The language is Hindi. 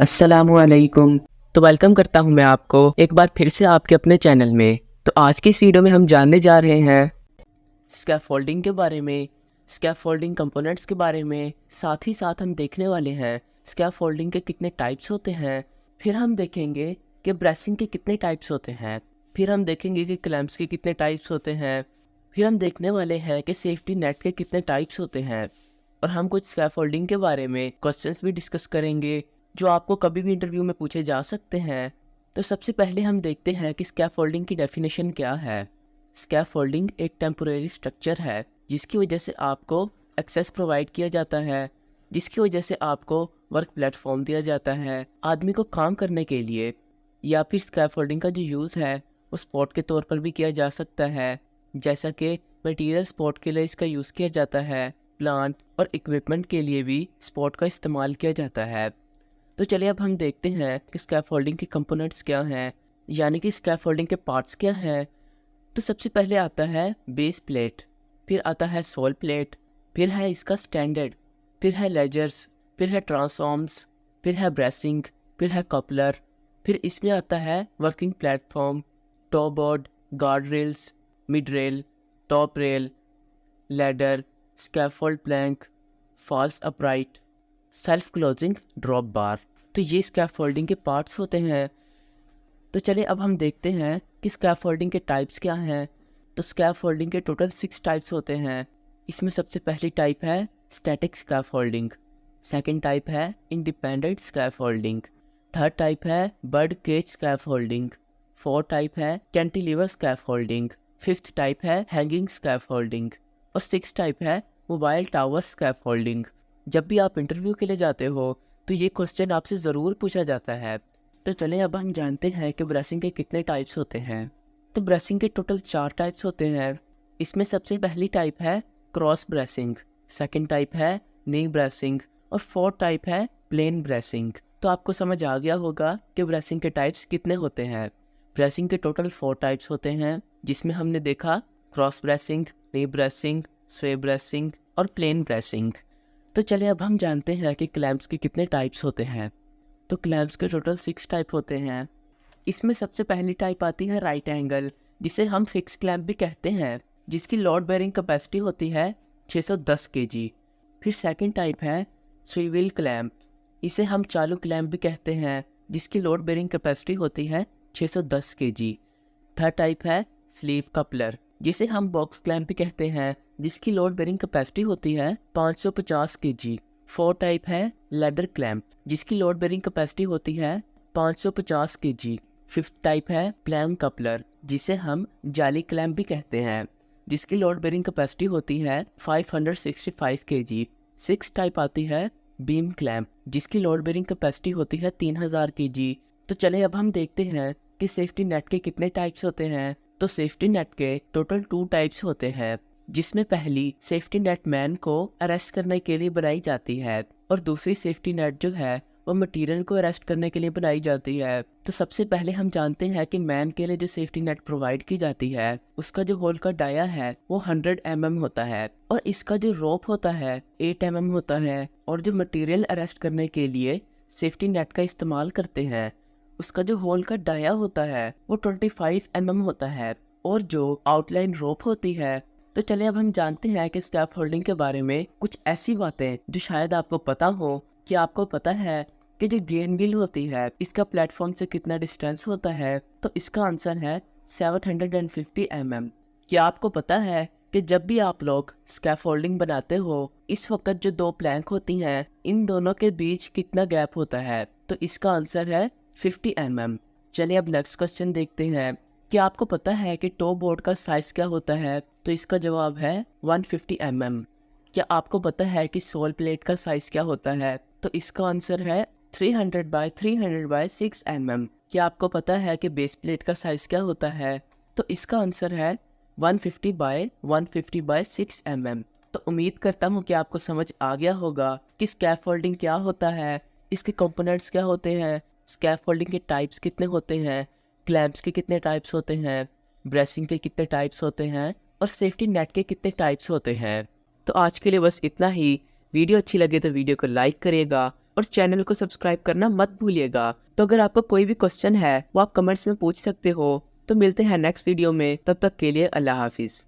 अस्सलामुअलैकुम। तो वेलकम करता हूं मैं आपको एक बार फिर से आपके अपने चैनल में। तो आज की इस वीडियो में हम जानने जा रहे हैं स्कैफोल्डिंग के बारे में, स्कैफोल्डिंग कंपोनेंट्स के बारे में। साथ ही साथ हम देखने वाले हैं स्कैफोल्डिंग के कितने टाइप्स होते हैं। फिर हम देखेंगे कि ब्रेसिंग के कितने टाइप्स होते हैं। फिर हम देखेंगे कि क्लैंप्स के कितने टाइप्स होते हैं। फिर हम देखने वाले हैं कि सेफ्टी नेट के कितने टाइप्स होते हैं। और हम कुछ स्कैफोल्डिंग के बारे में क्वेश्चंस भी डिस्कस करेंगे जो आपको कभी भी इंटरव्यू में पूछे जा सकते हैं। तो सबसे पहले हम देखते हैं कि स्कैफोल्डिंग की डेफिनेशन क्या है। स्कैफोल्डिंग एक टेम्पोरेरी स्ट्रक्चर है जिसकी वजह से आपको एक्सेस प्रोवाइड किया जाता है, जिसकी वजह से आपको वर्क प्लेटफॉर्म दिया जाता है आदमी को काम करने के लिए। या फिर स्कैफोल्डिंग का जो यूज़ है वो स्पोर्ट के तौर पर भी किया जा सकता है, जैसा कि मटेरियल स्पोर्ट के लिए इसका यूज़ किया जाता है, प्लांट और इक्विपमेंट के लिए भी स्पोर्ट का इस्तेमाल किया जाता है। तो चलिए अब हम देखते हैं कि स्कैफोल्डिंग के कंपोनेंट्स क्या हैं, यानी कि स्कैफोल्डिंग के पार्ट्स क्या हैं। तो सबसे पहले आता है बेस प्लेट, फिर आता है सोल प्लेट, फिर है इसका स्टैंडर्ड, फिर है लेजर्स, फिर है ट्रांसफॉर्म्स, फिर है ब्रेसिंग, फिर है कपलर, फिर इसमें आता है working platform, top board, guard rails, mid rail, top rail, ladder, scaffold plank, false upright, self closing drop bar. तो ये स्कैफोल्डिंग के पार्ट्स होते हैं। तो चलिए अब हम देखते हैं कि स्कैफोल्डिंग के टाइप्स क्या हैं। तो स्कैफोल्डिंग के टोटल 6 टाइप्स होते हैं। इसमें सबसे पहली टाइप है स्टैटिक स्कैफोल्डिंग, सेकंड टाइप है इंडिपेंडेंट स्कैफोल्डिंग, थर्ड टाइप है bird cage scaffolding, fourth type है कैंटिलीवर स्कैफोल्डिंग, फिफ्थ टाइप है हैंगिंग स्कैफोल्डिंग और सिक्स टाइप है मोबाइल टावर स्कैफोल्डिंग। जब भी आप इंटरव्यू के लिए जाते हो तो ये क्वेश्चन आपसे ज़रूर पूछा जाता है। तो चलें अब हम जानते हैं कि ब्रेसिंग के कितने टाइप्स होते हैं। तो ब्रेसिंग के टोटल 4 टाइप्स होते हैं। इसमें सबसे पहली टाइप है क्रॉस ब्रेसिंग, सेकंड टाइप है नी ब्रेसिंग और फोर्थ टाइप है प्लेन ब्रेसिंग। तो आपको समझ आ गया होगा कि ब्रेसिंग के टाइप्स कितने होते हैं। ब्रेसिंग के टोटल 4 टाइप्स होते हैं, जिसमें हमने देखा क्रॉस ब्रेसिंग, नी ब्रेसिंग, स्वे ब्रेसिंग और प्लेन ब्रेसिंग। तो चलिए अब हम जानते हैं कि क्लैंप्स के कितने टाइप्स होते हैं। तो क्लैंप्स के टोटल 6 टाइप होते हैं। इसमें सबसे पहली टाइप आती है राइट एंगल, जिसे हम फिक्स क्लैंप भी कहते हैं, जिसकी लोड बेयरिंग कैपेसिटी होती है 610 केजी। फिर सेकंड टाइप है स्विवेल क्लैंप, इसे हम चालू क्लैंप भी कहते हैं, जिसकी लोड बेयरिंग कैपेसिटी होती है 610 केजी। थर्ड टाइप है स्लीव कपलर, जिसे हम बॉक्स क्लैंप भी कहते हैं, जिसकी लोड बेयरिंग कैपेसिटी होती है 550 केजी। फोर्थ टाइप है लैडर क्लैंप, जिसकी लोड बेयरिंग कैपेसिटी होती है 550 केजी। फिफ्थ टाइप है प्लैंक कपलर, जिसे हम जाली क्लैंप भी कहते हैं, जिसकी लोड बेयरिंग कैपेसिटी होती है 565 केजी। सिक्स टाइप आती है बीम क्लैंप, जिसकी लोड बेयरिंग कैपेसिटी होती है 3000 केजी। तो चले अब हम देखते हैं कि सेफ्टी नेट के कितने टाइप्स होते हैं। तो सेफ्टी नेट के टोटल 2 टाइप्स होते हैं, जिसमें पहली सेफ्टी नेट मैन को अरेस्ट करने के लिए बनाई जाती है और दूसरी सेफ्टी नेट जो है वो मटेरियल को अरेस्ट करने के लिए बनाई जाती है। तो सबसे पहले हम जानते हैं कि मैन के लिए जो सेफ्टी नेट प्रोवाइड की जाती है उसका जो होल का डाया है वो 100 mm होता है और इसका जो रोप होता है 8 mm होता है। और जो मटेरियल अरेस्ट करने के लिए सेफ्टी नेट का इस्तेमाल करते हैं उसका जो होल का डाया होता है वो 25 mm होता है और जो आउटलाइन रोप होती है। तो चलिए अब हम जानते हैं कि स्कैफोल्डिंग के बारे में कुछ ऐसी बातें जो शायद आपको पता हो। कि आपको पता है कि जो गेन व्हील होती है इसका प्लेटफॉर्म से कितना डिस्टेंस होता है। तो इसका आंसर है 750 mm। क्या आपको पता है कि जब भी आप लोग स्कैफोल्डिंग बनाते हो इस वक्त जो 2 प्लैंक होती हैं इन दोनों के बीच कितना गैप होता है। तो इसका आंसर है 50 mm। चलिए अब नेक्स्ट क्वेश्चन देखते हैं। क्या आपको पता है कि टॉप बोर्ड का साइज क्या होता है। तो इसका जवाब है 150 mm। क्या आपको पता है कि सोल प्लेट का साइज क्या होता है। तो इसका आंसर है 300 बाय 300 बाय 6 mm। क्या आपको पता है कि बेस प्लेट का साइज क्या होता है। तो इसका आंसर है 150 बाय 150 बाय 6 mm। तो उम्मीद करता हूँ कि आपको समझ आ गया होगा कि स्कैफोल्डिंग क्या होता है, इसके कंपोनेंट्स क्या होते हैं, स्कैफोल्डिंग के टाइप्स कितने होते हैं, क्लैंप्स के कितने टाइप्स होते हैं, ब्रेसिंग के कितने टाइप्स होते हैं और सेफ्टी नेट के कितने टाइप्स होते हैं। तो आज के लिए बस इतना ही। वीडियो अच्छी लगे तो वीडियो को लाइक करिएगा और चैनल को सब्सक्राइब करना मत भूलिएगा। तो अगर आपको कोई भी क्वेश्चन है वो आप कमेंट्स में पूछ सकते हो। तो मिलते हैं नेक्स्ट वीडियो में, तब तक के लिए अल्लाह हाफिज़।